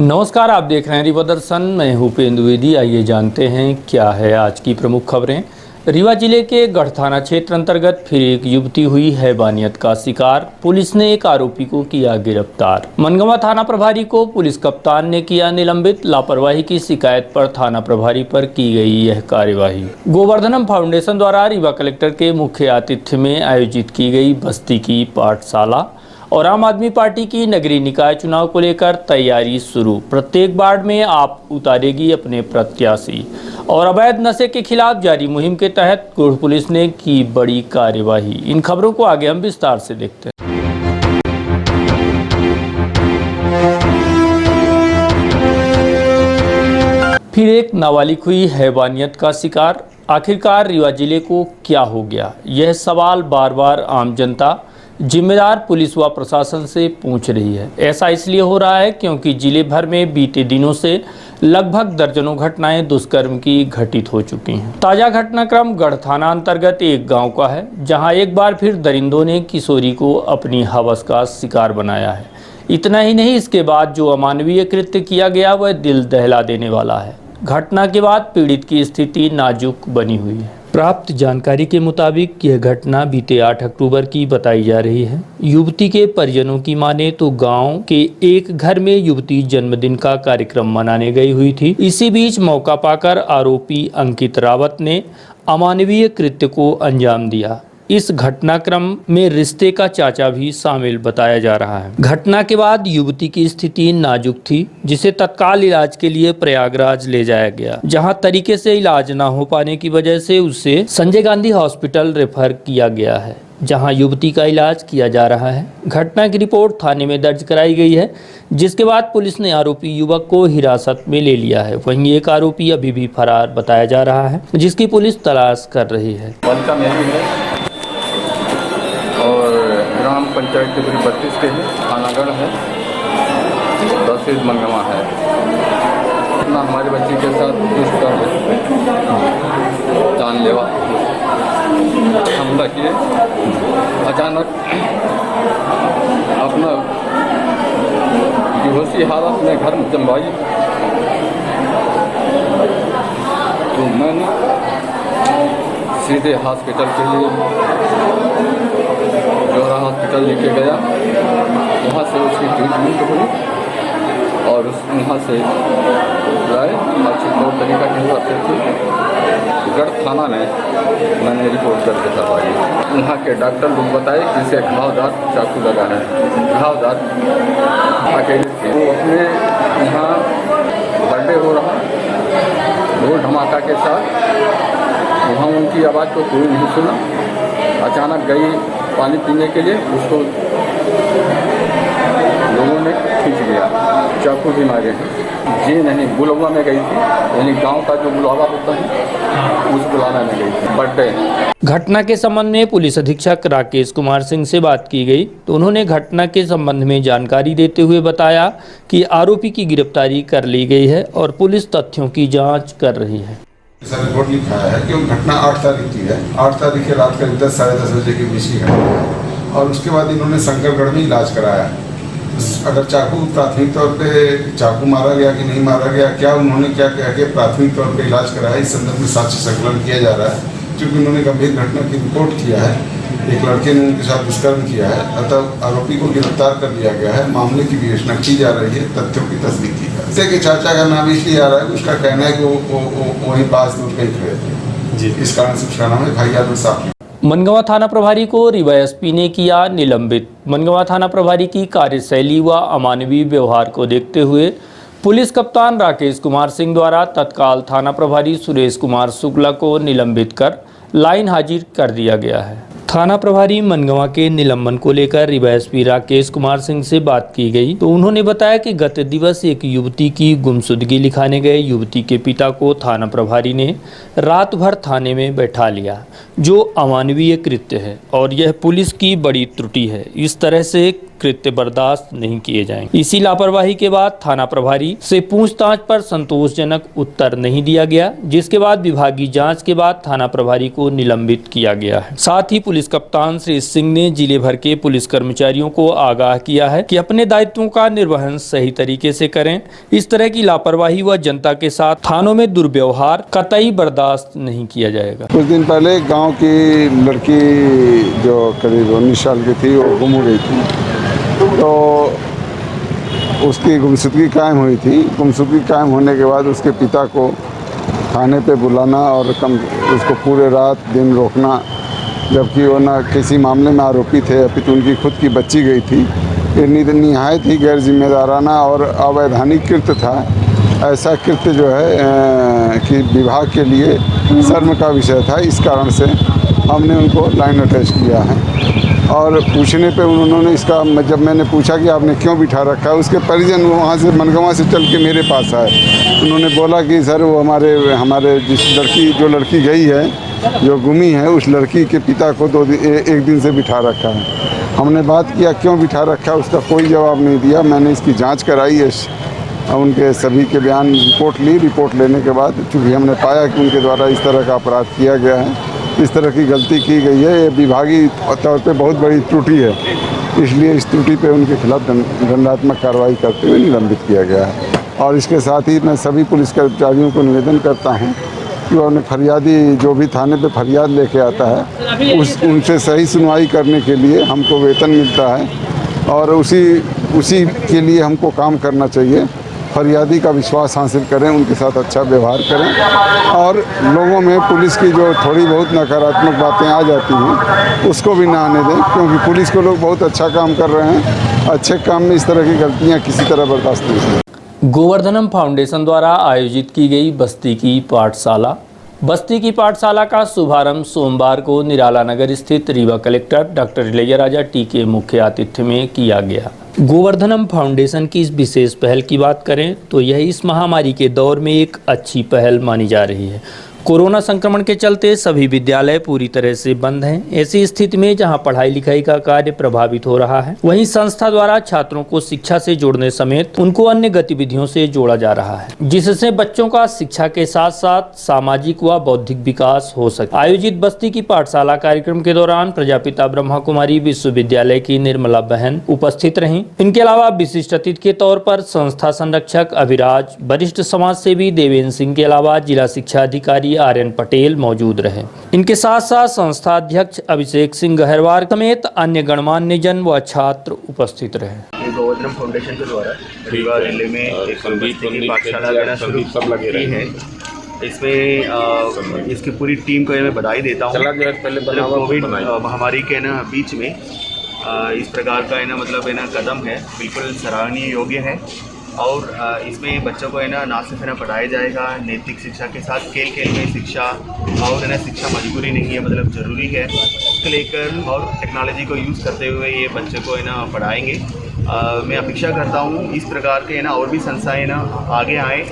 नमस्कार, आप देख रहे हैं रीवा दर्शन। मैं हूं उपेंद्र द्विवेदी। आइए जानते हैं क्या है आज की प्रमुख खबरें। रीवा जिले के गढ़ थाना क्षेत्र अंतर्गत फिर एक युवती हुई हैवानियत का शिकार। पुलिस ने एक आरोपी को किया गिरफ्तार। मनगवा थाना प्रभारी को पुलिस कप्तान ने किया निलंबित। लापरवाही की शिकायत पर थाना प्रभारी पर की गई यह कार्यवाही। गोवर्धनम फाउंडेशन द्वारा रीवा कलेक्टर के मुख्य आतिथ्य में आयोजित की गई बस्ती की पाठशाला और आम आदमी पार्टी की नगरीय निकाय चुनाव को लेकर तैयारी शुरू। प्रत्येक वार्ड में आप उतारेगी अपने प्रत्याशी। और अवैध नशे के खिलाफ जारी मुहिम के तहत गुड़ पुलिस ने की बड़ी कार्यवाही। इन खबरों को आगे हम विस्तार से देखते हैं। फिर एक नाबालिग हुई हैवानियत का शिकार। आखिरकार रीवा जिले को क्या हो गया, यह सवाल बार बार आम जनता जिम्मेदार पुलिस व प्रशासन से पूछ रही है। ऐसा इसलिए हो रहा है क्योंकि जिले भर में बीते दिनों से लगभग दर्जनों घटनाएं दुष्कर्म की घटित हो चुकी हैं। ताजा घटनाक्रम गढ़ थाना अंतर्गत एक गांव का है, जहां एक बार फिर दरिंदों ने किशोरी को अपनी हवस का शिकार बनाया है। इतना ही नहीं, इसके बाद जो अमानवीय कृत्य किया गया वह दिल दहला देने वाला है। घटना के बाद पीड़ित की स्थिति नाजुक बनी हुई है। प्राप्त जानकारी के मुताबिक यह घटना बीते 8 अक्टूबर की बताई जा रही है। युवती के परिजनों की माने तो गांव के एक घर में युवती जन्मदिन का कार्यक्रम मनाने गई हुई थी। इसी बीच मौका पाकर आरोपी अंकित रावत ने अमानवीय कृत्य को अंजाम दिया। इस घटनाक्रम में रिश्ते का चाचा भी शामिल बताया जा रहा है। घटना के बाद युवती की स्थिति नाजुक थी, जिसे तत्काल इलाज के लिए प्रयागराज ले जाया गया, जहां तरीके से इलाज न हो पाने की वजह से उसे संजय गांधी हॉस्पिटल रेफर किया गया है, जहां युवती का इलाज किया जा रहा है। घटना की रिपोर्ट थाने में दर्ज कराई गई है, जिसके बाद पुलिस ने आरोपी युवक को हिरासत में ले लिया है। वहीं एक आरोपी अभी भी फरार बताया जा रहा है, जिसकी पुलिस तलाश कर रही है। और ग्राम पंचायत के 32 के है, थानागढ़ है, तहसील मनगवा है। अपना हमारे बच्चे के साथ दुष्कर्म जानलेवा हमला किए। अचानक अपना बेहोशी हालत में घर में जमवाई, तो मैंने सीधे हॉस्पिटल के लिए जोरा हॉस्पिटल लेके गया। वहाँ से उसकी ट्रीटमेंट हुई और वहाँ से लाए अच्छे तौर तरीका के हिसाब से गढ़ थाना में मैंने रिपोर्ट करके करवाई। वहाँ के डॉक्टर लोग बताए कि इसे घावदार चाकू लगा है। घावदार अकेले थे, वो अपने यहाँ बर्थडे हो रहा, ढोल धमाका के साथ। वहाँ उनकी आवाज़ को कोई नहीं सुना। अचानक गई पानी पीने के लिए, उसको लोगों ने खींच लिया, चाकू भी मारे हैं। जी नहीं, बुलवा में गई थी, यानी गांव का जो बुलावा होता है उस बुलाना में गई थी, बर्थडे। घटना के संबंध में पुलिस अधीक्षक राकेश कुमार सिंह से बात की गई तो उन्होंने घटना के संबंध में जानकारी देते हुए बताया कि आरोपी की गिरफ्तारी कर ली गई है और पुलिस तथ्यों की जाँच कर रही है। सर रिपोर्ट लिखा है कि घटना 8 तारीख की है। 8 तारीख के रात करीब 10 साढ़े 10 बजे के बीच की घटना है और उसके बाद इन्होंने शंकरगढ़ में इलाज कराया। अगर चाकू प्राथमिक तौर पे चाकू मारा गया कि नहीं मारा गया, क्या उन्होंने क्या कह के प्राथमिक तौर पे इलाज कराया, इस संदर्भ में साक्ष्य संकलन किया जा रहा है। क्योंकि उन्होंने गंभीर घटना की रिपोर्ट किया है, एक लड़के ने उनके साथ दुष्कर्म किया है, अतः आरोपी को गिरफ्तार कर लिया गया है। मामले की विवेचना की जा रही है, तथ्यों की तस्दीक की जा रही है। कि चाचा का नाम इसलिए आ रहा है, उसका कहना है कि वो वहीं पास दूर कहीं खड़े थे जी, इस कारण से उसका नाम है भाई यादव साहब। मनगवा थाना प्रभारी को रीवा एसपी ने किया निलंबित। मनगवा थाना प्रभारी की कार्यशैली व अमानवीय व्यवहार को देखते हुए पुलिस कप्तान राकेश कुमार सिंह द्वारा तत्काल थाना प्रभारी सुरेश कुमार शुक्ला को निलंबित कर लाइन हाजिर कर दिया गया है। थाना प्रभारी मनगवा के निलंबन को लेकर रीवा एसपी राकेश कुमार सिंह से बात की गई तो उन्होंने बताया कि गत दिवस एक युवती की गुमशुदगी लिखाने गए युवती के पिता को थाना प्रभारी ने रात भर थाने में बैठा लिया, जो अमानवीय कृत्य है और यह पुलिस की बड़ी त्रुटि है। इस तरह से कृत्य बर्दाश्त नहीं किए जाएंगे। इसी लापरवाही के बाद थाना प्रभारी से पूछताछ पर संतोषजनक उत्तर नहीं दिया गया, जिसके बाद विभागीय जांच के बाद थाना प्रभारी को निलंबित किया गया है। साथ ही पुलिस पुलिस कप्तान श्री सिंह ने जिले भर के पुलिस कर्मचारियों को आगाह किया है कि अपने दायित्वों का निर्वहन सही तरीके से करें। इस तरह की लापरवाही व जनता के साथ थानों में दुर्व्यवहार कतई बर्दाश्त नहीं किया जाएगा। कुछ दिन पहले एक गांव की लड़की जो करीब 19 साल की थी वो गुम हो गई थी, तो उसकी गुमशुदगी कायम हुई थी। गुमशुदगी कायम होने के बाद उसके पिता को थाने पे बुलाना और उसको पूरे रात दिन रोकना, जबकि वो ना किसी मामले में आरोपी थे, अपितु उनकी खुद की बच्ची गई थी। ये निहायत ही गैर जिम्मेदाराना और अवैधानिक कृत्य था। ऐसा कृत्य जो है कि विभाग के लिए शर्म का विषय था। इस कारण से हमने उनको लाइन अटैच किया है और पूछने पे उन्होंने इसका, जब मैंने पूछा कि आपने क्यों बिठा रखा है, उसके परिजन वहाँ से मनगवा से चल के मेरे पास आए। उन्होंने बोला कि सर वो हमारे जो लड़की गई है, जो गुमी है, उस लड़की के पिता को एक दिन से बिठा रखा है। हमने बात किया क्यों बिठा रखा है, उसका कोई जवाब नहीं दिया। मैंने इसकी जाँच कराई है, उनके सभी के बयान रिपोर्ट ली। रिपोर्ट लेने के बाद चूँकि हमने पाया कि उनके द्वारा इस तरह का अपराध किया गया है, इस तरह की गलती की गई है, ये विभागीय तौर पे बहुत बड़ी त्रुटि है, इसलिए इस त्रुटि पे उनके खिलाफ दंडात्मक कार्रवाई करते हुए निलंबित किया गया है। और इसके साथ ही मैं सभी पुलिस कर्मचारियों को निवेदन करता हूँ कि उन्हें फरियादी जो भी थाने पे फरियाद लेके आता है उनसे सही सुनवाई करने के लिए हमको वेतन मिलता है और उसी के लिए हमको काम करना चाहिए। फरियादी का विश्वास हासिल करें, उनके साथ अच्छा व्यवहार करें और लोगों में पुलिस की जो थोड़ी बहुत नकारात्मक बातें आ जाती हैं उसको भी ना आने दें, क्योंकि पुलिस को लोग बहुत अच्छा काम कर रहे हैं। अच्छे काम में इस तरह की गलतियां किसी तरह बर्दाश्त नहीं होंगी। गोवर्धनम फाउंडेशन द्वारा आयोजित की गई बस्ती की पाठशाला। बस्ती की पाठशाला का शुभारंभ सोमवार को निराला नगर स्थित Rewa collector doctor Ilaiyaraaja T के मुख्य आतिथ्य में किया गया। गोवर्धनम फाउंडेशन की इस विशेष पहल की बात करें तो यह इस महामारी के दौर में एक अच्छी पहल मानी जा रही है। कोरोना संक्रमण के चलते सभी विद्यालय पूरी तरह से बंद हैं। ऐसी स्थिति में जहां पढ़ाई लिखाई का कार्य प्रभावित हो रहा है, वहीं संस्था द्वारा छात्रों को शिक्षा से जोड़ने समेत उनको अन्य गतिविधियों से जोड़ा जा रहा है, जिससे बच्चों का शिक्षा के साथ साथ सामाजिक व बौद्धिक विकास हो सके। आयोजित बस्ती की पाठशाला कार्यक्रम के दौरान प्रजापिता ब्रह्मा कुमारी विश्वविद्यालय की निर्मला बहन उपस्थित रहीं। इनके अलावा विशिष्ट अतिथि के तौर पर संस्था संरक्षक अभिराज, वरिष्ठ समाज सेवी देवेंद्र सिंह के अलावा जिला शिक्षा अधिकारी आर्यन पटेल मौजूद रहे। इनके साथ साथ संस्था अध्यक्ष अभिषेक सिंह गहरवार समेत अन्य गणमान्य जन व छात्र उपस्थित रहे। गोवर्धनम फाउंडेशन के द्वारा रीवा जिले में एक पाठशाला शुरू की है। इसमें इसकी पूरी टीम को मैं बधाई देता हूँ। कोविड महामारी के बीच में इस प्रकार का कदम है, बिल्कुल सराहनीय योग्य है। और इसमें बच्चों को ना सिर्फ पढ़ाया जाएगा, नैतिक शिक्षा के साथ खेल खेल में शिक्षा और शिक्षा मजबूरी नहीं है, मतलब ज़रूरी है। उसको लेकर और टेक्नोलॉजी को यूज़ करते हुए ये बच्चों को पढ़ाएंगे। मैं अपेक्षा करता हूँ इस प्रकार के और भी संस्थाएँ आगे आएँ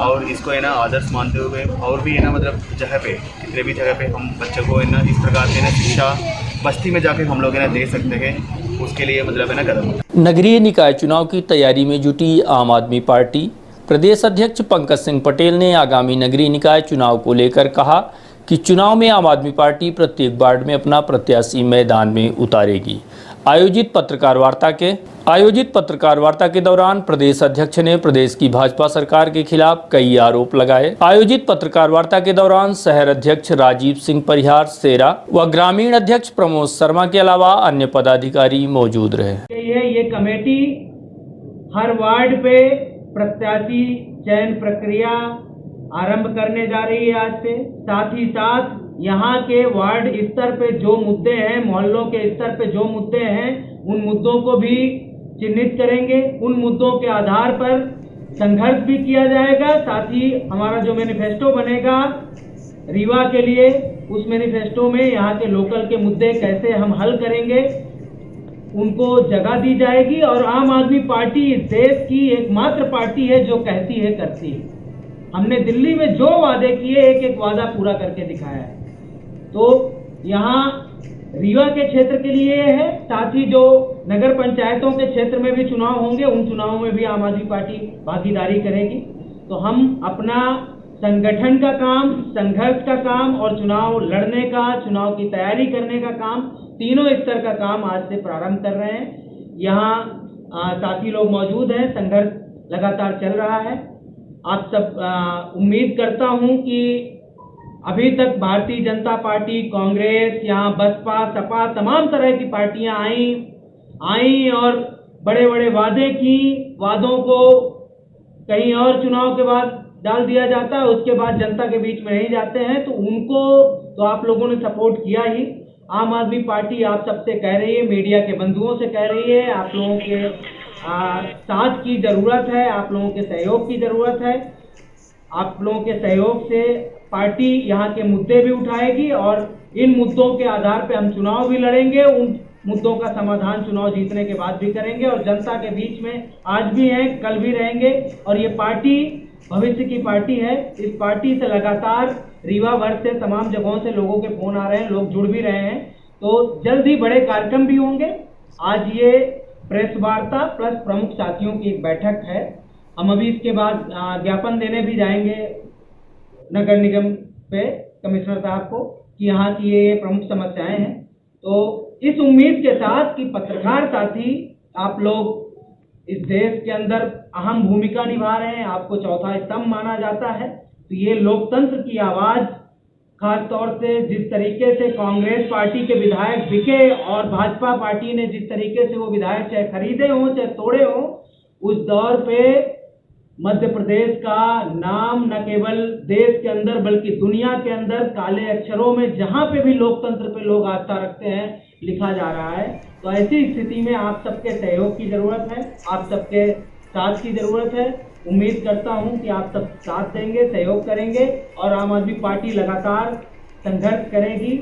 और इसको आदर्श मानते हुए और भी मतलब जगह पे, कितने भी जगह पे हम बच्चों को इस प्रकार के शिक्षा बस्ती में जाके हम लोग दे सकते हैं। उसके लिए कदम। नगरीय निकाय चुनाव की तैयारी में जुटी आम आदमी पार्टी प्रदेश अध्यक्ष पंकज सिंह पटेल ने आगामी नगरीय निकाय चुनाव को लेकर कहा कि चुनाव में आम आदमी पार्टी प्रत्येक वार्ड में अपना प्रत्याशी मैदान में उतारेगी। आयोजित पत्रकार वार्ता के दौरान प्रदेश अध्यक्ष ने प्रदेश की भाजपा सरकार के खिलाफ कई आरोप लगाए। आयोजित पत्रकार वार्ता के दौरान शहर अध्यक्ष राजीव सिंह परिहार सेरा व ग्रामीण अध्यक्ष प्रमोद शर्मा के अलावा अन्य पदाधिकारी मौजूद रहे। ये कमेटी हर वार्ड पे प्रत्याशी चयन प्रक्रिया आरंभ करने जा रही है आज से। साथ ही साथ यहाँ के वार्ड स्तर पे जो मुद्दे हैं, मोहल्लों के स्तर पे जो मुद्दे हैं, उन मुद्दों को भी चिन्हित करेंगे। उन मुद्दों के आधार पर संघर्ष भी किया जाएगा। साथ ही हमारा जो मैनिफेस्टो बनेगा रीवा के लिए, उस मैनिफेस्टो में यहाँ के लोकल के मुद्दे कैसे हम हल करेंगे उनको जगह दी जाएगी। और आम आदमी पार्टी इस देश की एकमात्र पार्टी है जो कहती है करती है। हमने दिल्ली में जो वादे किए एक एक वादा पूरा करके दिखाया है। तो यहाँ रीवा के क्षेत्र के लिए है, साथ ही जो नगर पंचायतों के क्षेत्र में भी चुनाव होंगे, उन चुनावों में भी आम आदमी पार्टी भागीदारी करेगी। तो हम अपना संगठन का काम, संघर्ष का काम और चुनाव लड़ने का, चुनाव की तैयारी करने का काम, तीनों स्तर का काम आज से प्रारंभ कर रहे हैं। यहाँ साथी लोग मौजूद हैं, संघर्ष लगातार चल रहा है। आप सब उम्मीद करता हूँ कि अभी तक भारतीय जनता पार्टी, कांग्रेस, यहाँ बसपा, सपा, तमाम तरह की पार्टियां आई और बड़े बड़े वादे की, वादों को कहीं और चुनाव के बाद डाल दिया जाता है, उसके बाद जनता के बीच में नहीं जाते हैं, तो उनको तो आप लोगों ने सपोर्ट किया ही। आम आदमी पार्टी आप सबसे कह रही है, मीडिया के बंधुओं से कह रही है, आप लोगों के साथ की ज़रूरत है, आप लोगों के सहयोग की ज़रूरत है। आप लोगों के सहयोग से पार्टी यहाँ के मुद्दे भी उठाएगी और इन मुद्दों के आधार पर हम चुनाव भी लड़ेंगे। उन मुद्दों का समाधान चुनाव जीतने के बाद भी करेंगे और जनता के बीच में आज भी हैं, कल भी रहेंगे। और ये पार्टी भविष्य की पार्टी है। इस पार्टी से लगातार रीवा वर्ग से, तमाम जगहों से लोगों के फोन आ रहे हैं, लोग जुड़ भी रहे हैं। तो जल्द ही बड़े कार्यक्रम भी होंगे। आज ये प्रेस वार्ता प्लस प्रमुख साथियों की एक बैठक है। हम अभी इसके बाद ज्ञापन देने भी जाएंगे नगर निगम पे, कमिश्नर साहब को, कि यहाँ की ये प्रमुख समस्याएं हैं। तो इस उम्मीद के साथ कि पत्रकार साथी आप लोग इस देश के अंदर अहम भूमिका निभा रहे हैं, आपको चौथा स्तंभ माना जाता है, तो ये लोकतंत्र की आवाज़, खास तौर से जिस तरीके से कांग्रेस पार्टी के विधायक बिके और भाजपा पार्टी ने जिस तरीके से वो विधायक चाहे खरीदे हों चाहे तोड़े हों, उस दौर पे मध्य प्रदेश का नाम न केवल देश के अंदर बल्कि दुनिया के अंदर काले अक्षरों में जहाँ पे भी लोकतंत्र पे लोग आस्था रखते हैं लिखा जा रहा है। तो ऐसी स्थिति में आप सबके सहयोग की ज़रूरत है, आप सबके साथ की ज़रूरत है। उम्मीद करता हूं कि आप सब साथ देंगे, सहयोग करेंगे और आम आदमी पार्टी लगातार संघर्ष करेगी।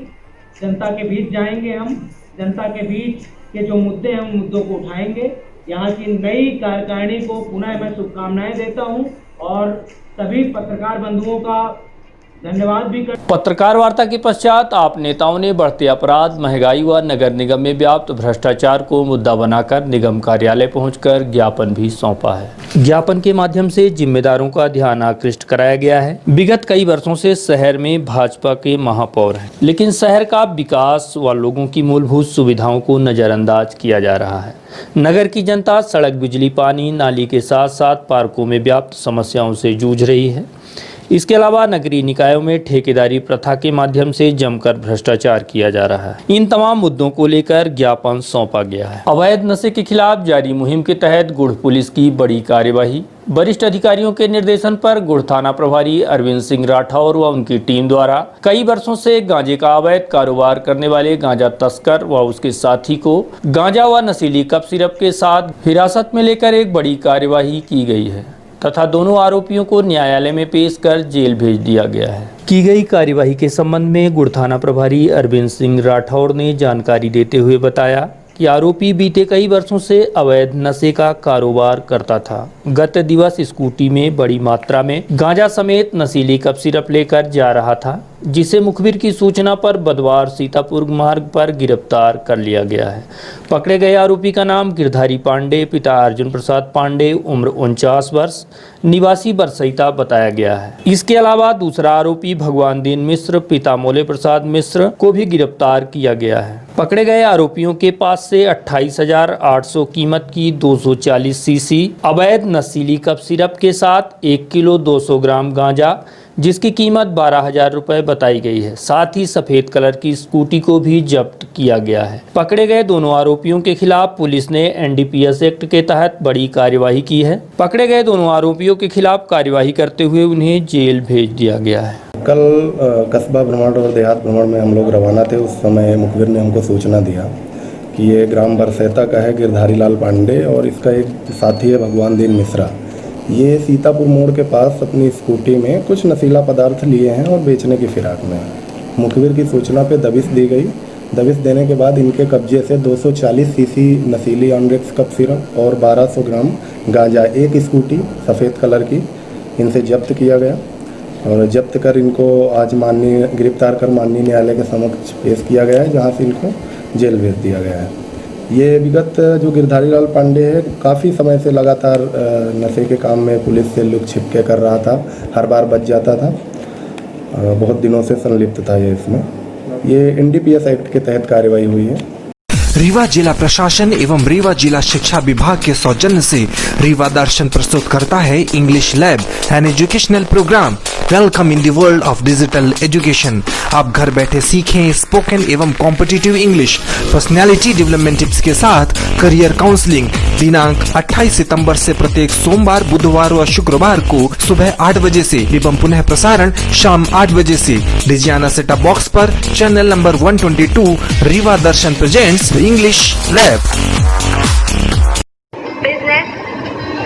जनता के बीच जाएंगे हम, जनता के बीच के जो मुद्दे हैं उन मुद्दों को उठाएंगे। यहाँ की नई कार्यकारिणी को पुनः मैं शुभकामनाएं देता हूं और सभी पत्रकार बंधुओं का धन्यवाद भी कर। पत्रकार वार्ता के पश्चात आप नेताओं ने बढ़ते अपराध, महंगाई व नगर निगम में व्याप्त भ्रष्टाचार को मुद्दा बनाकर निगम कार्यालय पहुंचकर ज्ञापन भी सौंपा है। ज्ञापन के माध्यम से जिम्मेदारों का ध्यान आकृष्ट कराया गया है। विगत कई वर्षों से शहर में भाजपा के महापौर हैं, लेकिन शहर का विकास व लोगों की मूलभूत सुविधाओं को नजरअंदाज किया जा रहा है। नगर की जनता सड़क, बिजली, पानी, नाली के साथ साथ पार्कों में व्याप्त समस्याओं से जूझ रही है। इसके अलावा नगरीय निकायों में ठेकेदारी प्रथा के माध्यम से जमकर भ्रष्टाचार किया जा रहा है। इन तमाम मुद्दों को लेकर ज्ञापन सौंपा गया है। अवैध नशे के खिलाफ जारी मुहिम के तहत गुड़ पुलिस की बड़ी कार्यवाही। वरिष्ठ अधिकारियों के निर्देशन पर गुड़ थाना प्रभारी अरविंद सिंह राठौर व उनकी टीम द्वारा कई वर्षों से गांजे का अवैध कारोबार करने वाले गांजा तस्कर व उसके साथी को गांजा व नशीली कप सिरप के साथ हिरासत में लेकर एक बड़ी कार्यवाही की गई है तथा दोनों आरोपियों को न्यायालय में पेश कर जेल भेज दिया गया है। की गई कार्यवाही के संबंध में गुड़ थाना प्रभारी अरविंद सिंह राठौर ने जानकारी देते हुए बताया कि आरोपी बीते कई वर्षों से अवैध नशे का कारोबार करता था। गत दिवस स्कूटी में बड़ी मात्रा में गांजा समेत नशीली कप सिरप लेकर जा रहा था, जिसे मुखबिर की सूचना पर बदवार सीतापुर मार्ग पर गिरफ्तार कर लिया गया है। पकड़े गए आरोपी का नाम गिरधारी पांडे, पिता अर्जुन प्रसाद पांडे, उम्र 49 वर्ष, निवासी बरसईता बताया गया है। इसके अलावा दूसरा आरोपी भगवान दीन मिश्र, पिता मोले प्रसाद मिश्र को भी गिरफ्तार किया गया है। पकड़े गए आरोपियों के पास से 28,800 कीमत की 240 सीसी अवैध नशीली कप सिरप के साथ 1 किलो 200 ग्राम गांजा, जिसकी कीमत 12,000 रुपये बताई गई है। साथ ही सफेद कलर की स्कूटी को भी जब्त किया गया है। पकड़े गए दोनों आरोपियों के खिलाफ पुलिस ने NDPS एक्ट के तहत बड़ी कार्यवाही की है। पकड़े गए दोनों आरोपियों के खिलाफ कार्यवाही करते हुए उन्हें जेल भेज दिया गया है। कल कस्बा भ्रमण और देहात भ्रमण में हम लोग रवाना थे। उस समय मुखबिर ने हमको सूचना दिया कि ये ग्राम बरसैता का है गिरधारी लाल पांडे और इसका एक साथी है भगवान दीन मिश्रा। ये सीतापुर मोड़ के पास अपनी स्कूटी में कुछ नशीला पदार्थ लिए हैं और बेचने की फिराक में। मुखबिर की सूचना पे दबिश दी गई। दबिश देने के बाद इनके कब्जे से 240 सीसी नशीली ऑनरेक्स कप सिरप और 1200 ग्राम गांजा, एक स्कूटी सफ़ेद कलर की, इनसे जब्त किया गया और जब्त कर इनको आज गिरफ्तार कर माननीय न्यायालय के समक्ष पेश किया गया है, जहाँ से इनको जेल भेज दिया गया है। ये विगत जो गिरधारी लाल पांडे है काफ़ी समय से लगातार नशे के काम में पुलिस से लुक छिप के कर रहा था, हर बार बच जाता था। बहुत दिनों से संलिप्त था ये इसमें। ये NDPS एक्ट के तहत कार्रवाई हुई है। रीवा जिला प्रशासन एवं रीवा जिला शिक्षा विभाग के सौजन्य से रीवा दर्शन प्रस्तुत करता है English lab an educational programme welcome in the world of digital education. आप घर बैठे सीखें स्पोकन एवं competitive English, personality development tips के साथ करियर काउंसलिंग। दिनांक 28 सितंबर से प्रत्येक सोमवार, बुधवार और शुक्रवार को सुबह 8 बजे से एवं पुनः प्रसारण शाम 8 बजे से डिजियाना सेटअप बॉक्स पर channel number 122 Rewa Darshan presents English lab. Business,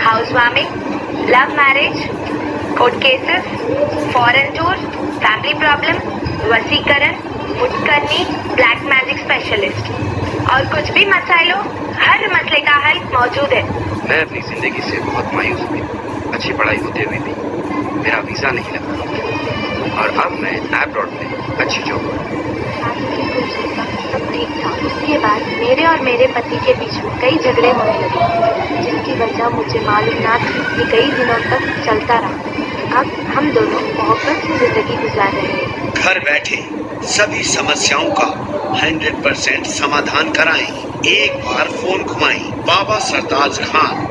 housewarming, love marriage, court cases, foreign tour, family problem, वसीकरण, मुटकरनी, ब्लैक मैजिक स्पेशलिस्ट और कुछ भी मसाइल हो, हर मसले का हल मौजूद है। मैं अपनी जिंदगी से बहुत मायूस हुई। अच्छी पढ़ाई होते हुए भी मेरा वीजा नहीं लगा और अब मैं अब्रॉड में अच्छी जॉब। सब ठीक था। उसके बाद मेरे और मेरे पति के बीच में कई झगड़े होने लगे, जिनकी वजह मुझे मालूम ना थी कि कई दिनों तक चलता रहा। अब हम दोनों मोहब्बत से जिंदगी गुजार रहे हैं। घर बैठे सभी समस्याओं का 100% समाधान कराएं। एक बार फोन घुमाएं। बाबा सरताज खान।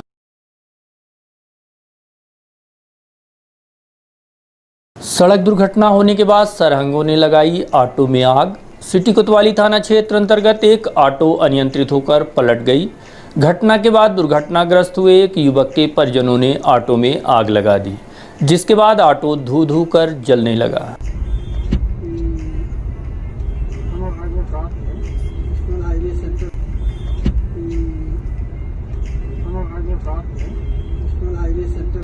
सड़क दुर्घटना होने के बाद सरहंगों ने लगाई ऑटो में आग। सिटी कोतवाली थाना क्षेत्र अंतर्गत एक ऑटो अनियंत्रित होकर पलट गई। घटना के बाद दुर्घटनाग्रस्त हुए एक युवक के परिजनों ने ऑटो में आग लगा दी, जिसके बाद ऑटो धू धू कर जलने लगा।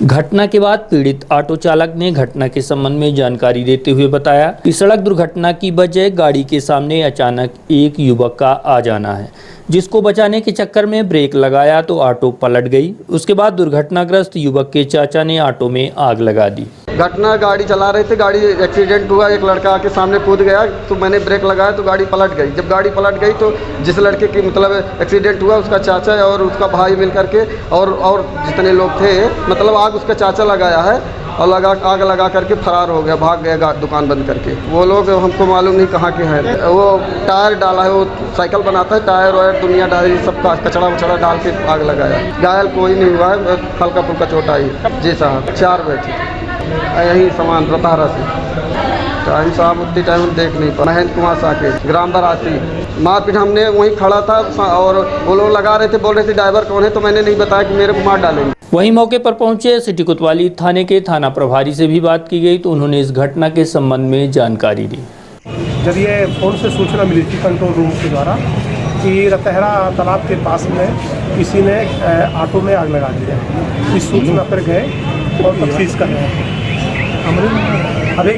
घटना के बाद पीड़ित ऑटो चालक ने घटना के संबंध में जानकारी देते हुए बताया कि सड़क दुर्घटना की वजह गाड़ी के सामने अचानक एक युवक का आ जाना है, जिसको बचाने के चक्कर में ब्रेक लगाया तो ऑटो पलट गई। उसके बाद दुर्घटनाग्रस्त युवक के चाचा ने ऑटो में आग लगा दी। घटना, गाड़ी चला रहे थे, गाड़ी एक्सीडेंट हुआ, एक लड़का आके सामने कूद गया तो मैंने ब्रेक लगाया तो गाड़ी पलट गई। जब गाड़ी पलट गई तो जिस लड़के की मतलब एक्सीडेंट हुआ उसका चाचा और उसका भाई मिल करके और जितने लोग थे मतलब आग उसका चाचा लगाया है और आग लगा करके फरार हो गया, भाग गया दुकान बंद करके। वो लोग हमको मालूम नहीं कहाँ के हैं। वो टायर डाला है, वो साइकिल बनाता है, टायर वायर दुनिया डाली, सबका कचड़ा वचड़ा डाल के आग लगाया। घायल कोई नहीं हुआ है, हल्का फुल्का चोट आई। जी साहब, 4 बैठे यही सामान रतारा से। टाइम साहब उतनी टाइम हम देख नहीं पाए। महेंद्र कुमार साकेत, ग्राम बरासी। मारपीट हमने वहीं खड़ा था और वो लोग लगा रहे थे, बोल रहे थे ड्राइवर कौन है, तो मैंने नहीं बताया कि मेरे को मार डालेंगे। वहीं मौके पर पहुंचे सिटी कोतवाली थाने के थाना प्रभारी से भी बात की गई तो उन्होंने इस घटना के संबंध में जानकारी दी। जब ये फ़ोन से सूचना मिली थी कंट्रोल रूम के द्वारा कि रतहरा तालाब के पास में किसी ने ऑटो में आग लगा दी है, इस सूचना पर गए और तफ्तीश कर रहे हैं। अभी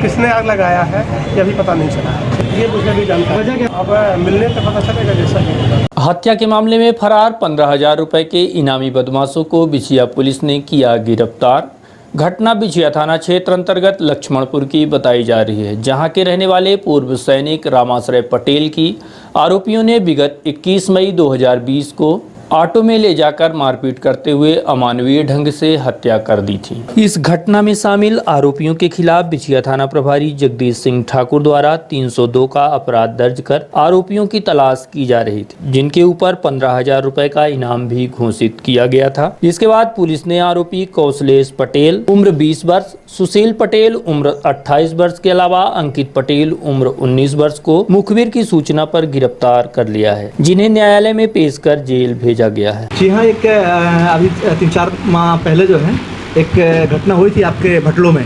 किसने आग लगाया है ये अभी पता नहीं चला है, ये मुझे भी जानकारी अब मिलने पर पता चलेगा जैसा कि होगा। हत्या के मामले में फरार 15,000 रुपए के इनामी बदमाशों को बिछिया पुलिस ने किया गिरफ्तार। घटना बिछिया थाना क्षेत्र अंतर्गत लक्ष्मणपुर की बताई जा रही है, जहां के रहने वाले पूर्व सैनिक रामाश्रय पटेल की आरोपियों ने विगत 21 मई 2020 को ऑटो में ले जाकर मारपीट करते हुए अमानवीय ढंग से हत्या कर दी थी। इस घटना में शामिल आरोपियों के खिलाफ बिछिया थाना प्रभारी जगदीश सिंह ठाकुर द्वारा 302 का अपराध दर्ज कर आरोपियों की तलाश की जा रही थी, जिनके ऊपर 15,000 रुपए का इनाम भी घोषित किया गया था। जिसके बाद पुलिस ने आरोपी कौशलेश पटेल उम्र 20 वर्ष, सुशील पटेल उम्र 28 वर्ष के अलावा अंकित पटेल उम्र 19 वर्ष को मुखबिर की सूचना पर गिरफ्तार कर लिया है, जिन्हें न्यायालय में पेश कर जेल भेजा गया है। जी हाँ, एक अभी 3-4 माह पहले जो है एक घटना हुई थी आपके भटलों में,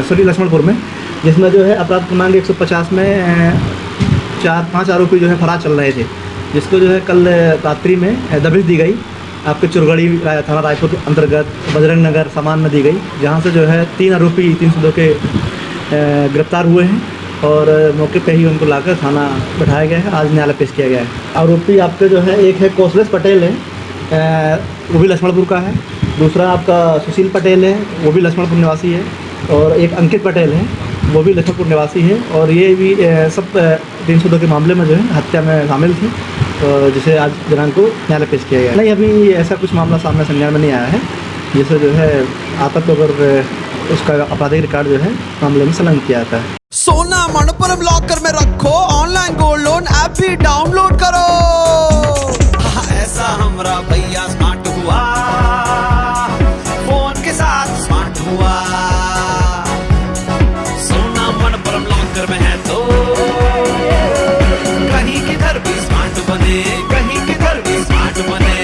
सॉरी लक्ष्मणपुर में, जिसमें जो है अपराध क्रमांक 150 में 4-5 आरोपी जो है फरार चल रहे थे, जिसको जो है कल रात्रि में दबिश दी गई आपके चुरगड़ी थाना रायपुर के अंतर्गत बजरंग नगर सामान में दी गई, जहाँ से जो है 3 आरोपी 302 के गिरफ्तार हुए हैं और मौके पे ही उनको लाकर थाना बैठाया गया है। आज न्यायालय पेश किया गया है। आरोपी आपके जो है एक है कौशलेश पटेल है, वो भी लक्ष्मणपुर का है। दूसरा आपका सुशील पटेल है, वो भी लक्ष्मणपुर निवासी है। और एक अंकित पटेल है, वो भी लक्ष्मणपुर निवासी है। और ये भी सब 302 के मामले में जो है हत्या में शामिल थे जिसे आज दिनांक को न्यायालय पेश किया गया। नहीं, अभी ऐसा कुछ मामला सामने संज्ञान में नहीं आया है जिसे जो है आतंक पर उसका आपराधिक रिकॉर्ड जो है मामले में संलग्न किया जाता है। सोना मनपुरम लॉकर में रखो, ऑनलाइन गोल्ड लोन ऐप भी डाउनलोड करो। ऐसा हमरा भैया स्मार्ट हुआ, फोन के साथ स्मार्ट हुआ। सोना मनपुरम लॉकर में है तो कहीं किधर भी स्मार्ट बने, कहीं किधर भी स्मार्ट बने।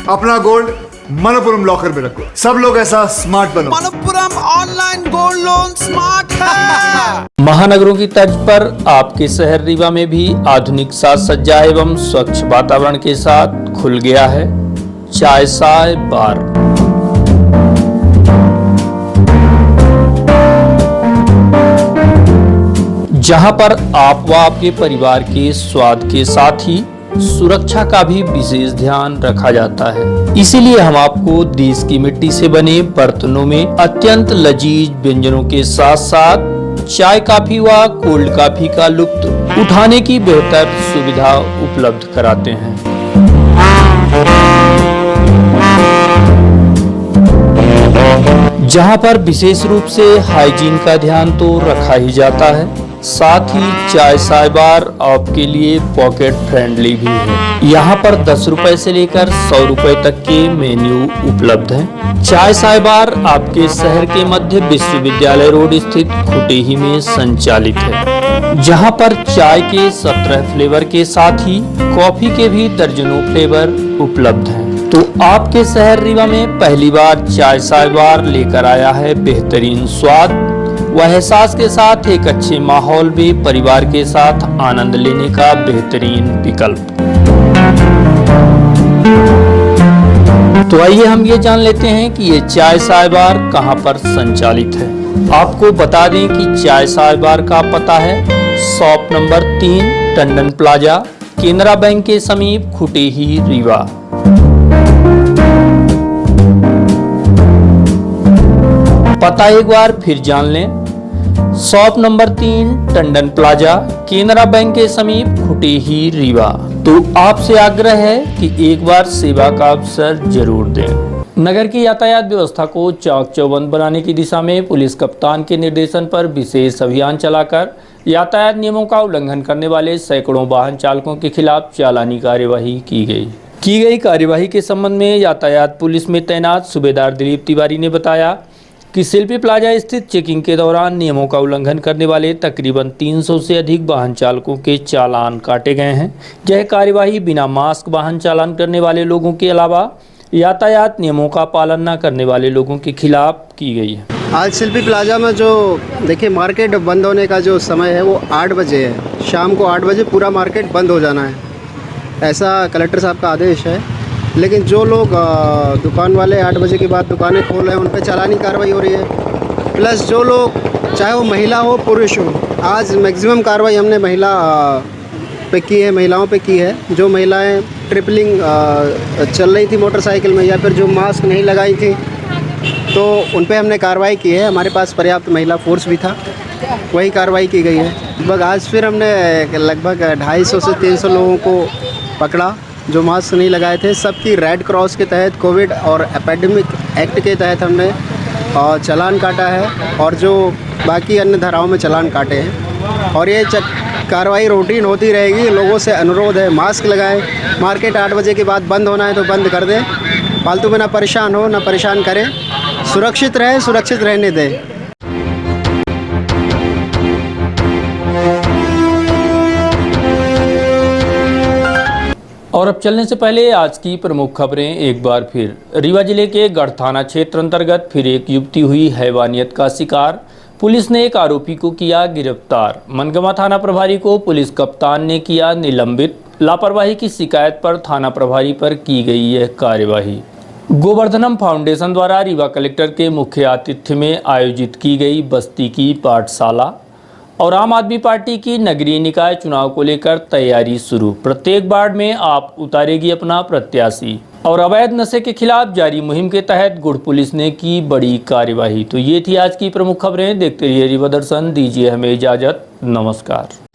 अपना गोल्ड मनपुरम लॉकर में रखो, सब लोग ऐसा स्मार्ट बनो। Manappuram online gold loan smart है। महानगरों की तर्ज पर आपके शहर रीवा में भी आधुनिक साज सज्जा एवं स्वच्छ वातावरण के साथ खुल गया है चाय साय बार। जहां पर आप व आपके परिवार के स्वाद के साथ ही सुरक्षा का भी विशेष ध्यान रखा जाता है। इसीलिए हम आपको देश की मिट्टी से बने बर्तनों में अत्यंत लजीज व्यंजनों के साथ साथ चाय कॉफी व कोल्ड कॉफी का लुत्फ उठाने की बेहतर सुविधा उपलब्ध कराते हैं। जहां पर विशेष रूप से हाइजीन का ध्यान तो रखा ही जाता है, साथ ही चाय साय बार आपके लिए पॉकेट फ्रेंडली भी है। यहाँ पर 10 रुपए से लेकर 100 रुपए तक के मेन्यू उपलब्ध हैं। चाय साय बार आपके शहर के मध्य विश्वविद्यालय रोड स्थित खुटेही में संचालित है, जहाँ पर चाय के 17 फ्लेवर के साथ ही कॉफी के भी दर्जनों फ्लेवर उपलब्ध हैं। तो आपके शहर रीवा में पहली बार चाय साय बार लेकर आया है बेहतरीन स्वाद व एहसास के साथ एक अच्छे माहौल में परिवार के साथ आनंद लेने का बेहतरीन विकल्प। तो आइए हम ये जान लेते हैं कि ये चाय साय बार कहाँ पर संचालित है। आपको बता दें कि चाय साय बार का पता है shop number 3 Tandon plaza, Canara bank के समीप, खुटेही, रीवा। पता एक बार फिर जान लें, shop number 3 Tandon plaza, Canara bank के समीप, खुटेही, रीवा। तो आपसे आग्रह है कि एक बार सेवा का अवसर जरूर दें। नगर की यातायात व्यवस्था को चाक चौबंद बनाने की दिशा में पुलिस कप्तान के निर्देशन पर विशेष अभियान चलाकर यातायात नियमों का उल्लंघन करने वाले सैकड़ों वाहन चालकों के खिलाफ चालानी कार्यवाही की गई कार्यवाही के संबंध में यातायात पुलिस में तैनात सूबेदार दिलीप तिवारी ने बताया कि शिल्पी प्लाजा स्थित चेकिंग के दौरान नियमों का उल्लंघन करने वाले तकरीबन 300 से अधिक वाहन चालकों के चालान काटे गए हैं। यह कार्यवाही बिना मास्क वाहन चालान करने वाले लोगों के अलावा यातायात नियमों का पालन न करने वाले लोगों के खिलाफ की गई है। आज शिल्पी प्लाजा में जो देखिए मार्केट बंद होने का जो समय है वो 8 बजे है। शाम को 8 बजे पूरा मार्केट बंद हो जाना है, ऐसा कलेक्टर साहब का आदेश है। लेकिन जो लोग दुकान वाले 8 बजे के बाद दुकानें खोल रहे हैं उन पर चालानी कार्रवाई हो रही है। प्लस जो लोग चाहे वो महिला हो पुरुष हो, आज मैक्सिमम कार्रवाई हमने महिला पे की है, महिलाओं पे की है। जो महिलाएं ट्रिपलिंग चल रही थी मोटरसाइकिल में या फिर जो मास्क नहीं लगाई थी तो उन पे हमने कार्रवाई की है। हमारे पास पर्याप्त महिला फोर्स भी था, वही कार्रवाई की गई है। लगभग आज फिर हमने लगभग 250 से 300 लोगों को पकड़ा जो मास्क नहीं लगाए थे। सबकी रेड क्रॉस के तहत, कोविड और एपिडेमिक एक्ट के तहत हमने चालान काटा है और जो बाकी अन्य धाराओं में चालान काटे हैं। और ये कार्रवाई रूटीन होती रहेगी। लोगों से अनुरोध है मास्क लगाएं। मार्केट 8 बजे के बाद बंद होना है तो बंद कर दें। फालतू में ना परेशान हो ना परेशान करें। सुरक्षित रहें, सुरक्षित रहने दें। और अब चलने से पहले आज की प्रमुख खबरें एक बार फिर। रीवा जिले के गढ़ थाना क्षेत्र अंतर्गत फिर एक युवती हुई हैवानियत का शिकार। पुलिस ने एक आरोपी को किया गिरफ्तार। मनगवा थाना प्रभारी को पुलिस कप्तान ने किया निलंबित। लापरवाही की शिकायत पर थाना प्रभारी पर की गई यह कार्यवाही। गोवर्धनम फाउंडेशन द्वारा रीवा कलेक्टर के मुख्य आतिथ्य में आयोजित की गई बस्ती की पाठशाला और आम आदमी पार्टी की नगरीय निकाय चुनाव को लेकर तैयारी शुरू। प्रत्येक वार्ड में आप उतारेगी अपना प्रत्याशी। और अवैध नशे के खिलाफ जारी मुहिम के तहत गुड़ पुलिस ने की बड़ी कार्यवाही। तो ये थी आज की प्रमुख खबरें। देखते रहिए रीवा दर्शन। दीजिए हमें इजाजत। नमस्कार।